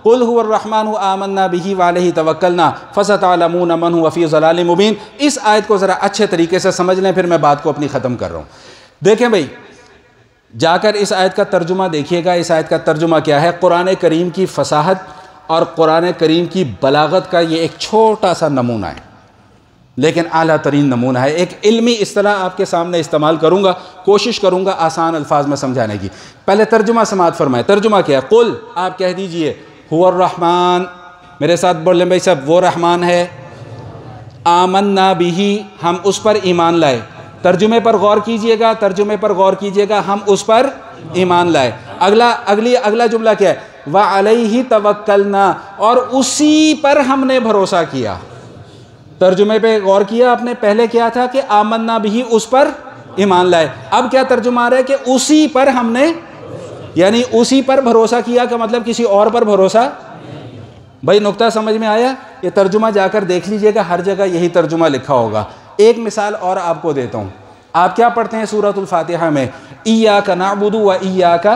قل هو الرحمن آمنا به وعلیہ توکلنا فستعلمون من هو فی ضلال مبین۔ اس آیت کو ذرا اچھے طریقے سے سمجھ لیں، پھر میں بات کو اپنی ختم کر رہا ہوں۔ دیکھیں بھائی، جا کر اس آیت کا ترجمہ دیکھیے گا۔ اس آیت کا ترجمہ کیا ہے؟ قرآن کریم کی فصاحت اور قرآن کریم کی بلاغت کا یہ ایک چھوٹا سا نمونہ ہے، لیکن اعلیٰ ترین نمونہ ہے۔ ایک علمی اصطلاح آپ کے سامنے استعمال کروں گا، کوشش کروں گا آسان الفاظ میں سمجھانے کی۔ پہلے ترجمہ سماعت فرمائیں۔ ترجمہ کیا ہے؟ قل، آپ کہہ دیجئے، هو الرحمن، میرے ساتھ بولیں بھائی سب، وہ رحمان ہے، آمنا به، ہم اس پر ایمان لائے۔ ترجمے پر غور کیجئے گا، ترجمے پر غور کیجئے گا، ہم اس پر ایمان لائے۔ اگلا جملہ کیا ہے؟ وعلیہ توکلنا، اور اسی پر ہم نے بھروسہ کیا۔ ترجمے پہ غور کیا آپ نے؟ پہلے کیا تھا کہ آمنا بھی، اس پر ایمان لائے۔ اب کیا ترجمہ آ رہا ہے کہ اسی پر ہم نے، یعنی اسی پر بھروسہ کیا کا مطلب کسی اور پر بھروسہ۔ بھائی نقطہ سمجھ میں آیا؟ یہ ترجمہ جا کر دیکھ لیجئے گا، ہر جگہ یہی ترجمہ لکھا ہوگا۔ ایک مثال اور آپ کو دیتا ہوں۔ آپ کیا پڑھتے ہیں سورۃ الفاتحہ میں؟ ایاک نعبد و ایاک،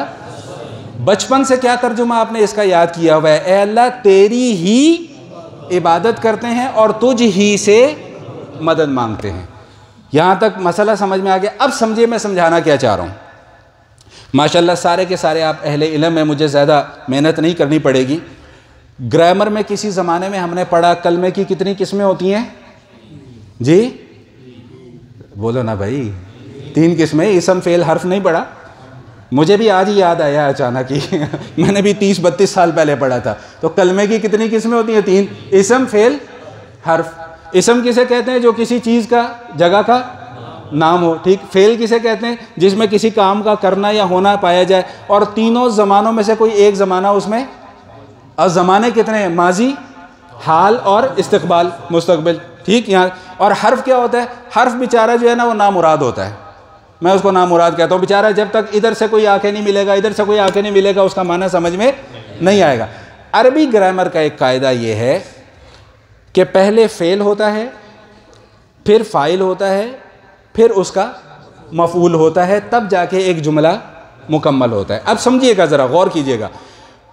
بچپن سے کیا ترجمہ آپ نے اس کا یاد کیا ہوا ہے؟ اے اللہ تیری ہی عبادت کرتے ہیں اور تجھ ہی سے مدد مانگتے ہیں۔ یہاں تک مسئلہ سمجھ میں آ گیا؟ اب سمجھیے میں سمجھانا کیا چاہ رہا ہوں۔ ماشاءاللہ سارے کے سارے آپ اہل علم ہیں، مجھے زیادہ محنت نہیں کرنی پڑے گی۔ گرامر میں کسی زمانے میں ہم نے پڑھا کلمے کی کتنی قسمیں ہوتی ہیں؟ جی بولو نا بھائی، 3 قسمیں۔ اسم فعل حرف نہیں پڑھا؟ مجھے بھی آج ہی یاد آیا اچانک ہی میں نے بھی 30-32 سال پہلے پڑھا تھا۔ تو کلمے کی کتنی قسمیں ہوتی ہیں؟ 3، اسم فعل حرف۔ اسم کسے کہتے ہیں؟ جو کسی چیز کا، جگہ کا نام ہو، ٹھیک۔ فعل کسے کہتے ہیں؟ جس میں کسی کام کا کرنا یا ہونا پایا جائے، اور تینوں زمانوں میں سے کوئی ایک زمانہ اس میں، اور زمانے کتنے ہیں؟ ماضی، حال اور استقبال، مستقبل، ٹھیک۔ یہاں اور حرف کیا ہوتا ہے؟ حرف بیچارہ جو ہے نا وہ نامراد ہوتا ہے، میں اس کو نامراد کہتا ہوں۔ بیچارہ جب تک ادھر سے کوئی آ کے نہیں ملے گا، ادھر سے کوئی آ کے نہیں ملے گا، اس کا معنی سمجھ میں نہیں آئے گا۔ عربی گرامر کا ایک قاعدہ یہ ہے کہ پہلے فعل ہوتا ہے، پھر فاعل ہوتا ہے، پھر اس کا مفعول ہوتا ہے، تب جا کے ایک جملہ مکمل ہوتا ہے۔ اب سمجھیے گا، ذرا غور کیجیے گا۔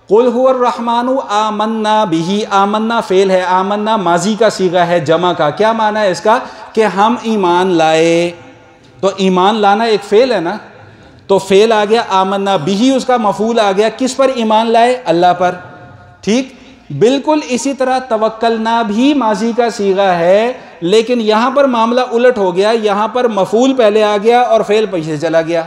قل هو الرحمن آمنا به، آمنا فعل ہے، آمنا ماضی کا صیغہ ہے جمع کا۔ کیا معنی ہے اس کا؟ کہ ہم ایمان لائے۔ تو ایمان لانا ایک فعل ہے نا، تو فعل آ گیا، آمنا به اس کا مفعول آ گیا۔ کس پر ایمان لائے؟ اللہ پر، ٹھیک۔ بالکل اسی طرح توکلنا بھی ماضی کا صیغہ ہے، لیکن یہاں پر معاملہ الٹ ہو گیا، یہاں پر مفعول پہلے آ گیا اور فعل پیچھے چلا گیا۔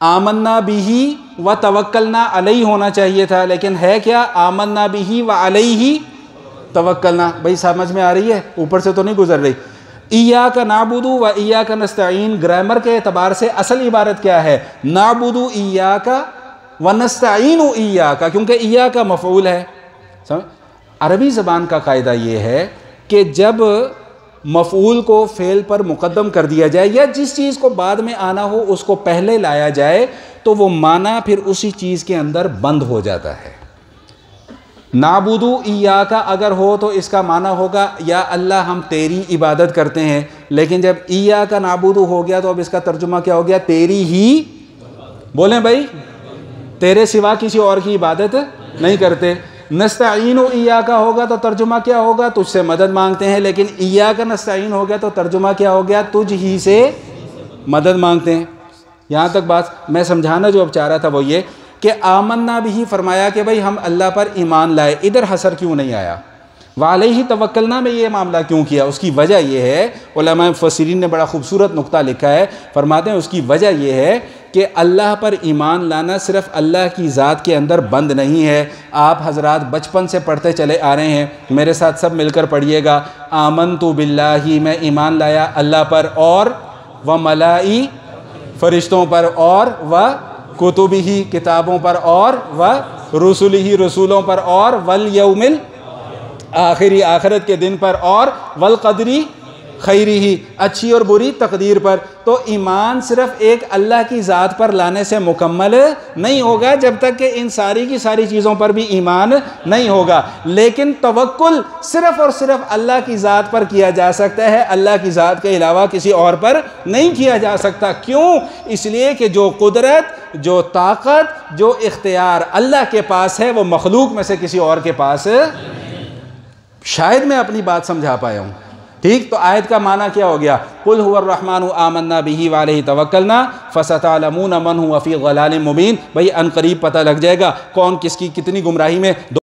آمنا به و توکلنا علیہ ہونا چاہیے تھا، لیکن ہے کیا؟ آمنا به و علیہ توکلنا۔ بھائی سمجھ میں آ رہی ہے؟ اوپر سے تو نہیں گزر رہی؟ ایاک نعبد و ایاک نستعین، گرامر کے اعتبار سے اصل عبارت کیا ہے؟ نعبد ایاک و نستعین ایاک، کیونکہ ایاک مفعول ہے۔ عربی زبان کا قاعدہ یہ ہے کہ جب مفعول کو فعل پر مقدم کر دیا جائے، یا جس چیز کو بعد میں آنا ہو اس کو پہلے لایا جائے، تو وہ معنی پھر اسی چیز کے اندر بند ہو جاتا ہے۔ نعبدو ایاک اگر ہو تو اس کا معنی ہوگا یا اللہ ہم تیری عبادت کرتے ہیں، لیکن جب ایاک نعبدو ہو گیا تو اب اس کا ترجمہ کیا ہو گیا؟ تیری ہی، بولیں بھائی، تیرے سوا کسی اور کی عبادت نہیں کرتے۔ نستعین ایاک ہوگا تو ترجمہ کیا ہوگا؟ تجھ سے مدد مانگتے ہیں، لیکن ایاک نستعین ہو گیا تو ترجمہ کیا ہو گیا؟ تجھ ہی سے مدد مانگتے ہیں۔ یہاں تک بات میں سمجھانا جو اب چاہ رہا تھا وہ یہ کہ آمنا بھی فرمایا کہ بھئی ہم اللہ پر ایمان لائے، ادھر حصر کیوں نہیں آیا؟ وعلیہ توکلنا میں یہ معاملہ کیوں کیا؟ اس کی وجہ یہ ہے، علماء مفسرین نے بڑا خوبصورت نقطہ لکھا ہے، فرماتے ہیں اس کی وجہ یہ ہے کہ اللہ پر ایمان لانا صرف اللہ کی ذات کے اندر بند نہیں ہے۔ آپ حضرات بچپن سے پڑھتے چلے آ رہے ہیں، میرے ساتھ سب مل کر پڑھیے گا۔ آمنت باللہ، میں ایمان لایا اللہ پر، اور وملائی فرشتوں پر، اور کتبہ کتابوں پر، اور رسلہ رسولوں پر، اور والیوم آخری آخرت کے دن پر، اور والقدری خیرہ، اچھی اور بری تقدیر پر۔ تو ایمان صرف ایک اللہ کی ذات پر لانے سے مکمل نہیں ہوگا جب تک کہ ان ساری کی ساری چیزوں پر بھی ایمان نہیں ہوگا، لیکن توکل صرف اور صرف اللہ کی ذات پر کیا جا سکتا ہے، اللہ کی ذات کے علاوہ کسی اور پر نہیں کیا جا سکتا۔ کیوں؟ اس لیے کہ جو قدرت، جو طاقت، جو اختیار اللہ کے پاس ہے وہ مخلوق میں سے کسی اور کے پاس۔ شاید میں اپنی بات سمجھا پایا ہوں۔ ٹھیک، تو آیت کا معنی کیا ہو گیا؟ قُلْ هُوَ الرَّحْمَنُ آمَنَّا بِهِ وَعَلَيْهِ تَوَكَّلْنَا فَسَتَعْلَمُونَ مَنْ هُوَ فِي ضَلَالٍ مُبِينٍ۔ بھئی ان قریب پتہ لگ جائے گا کون کس کی کتنی گمراہی میں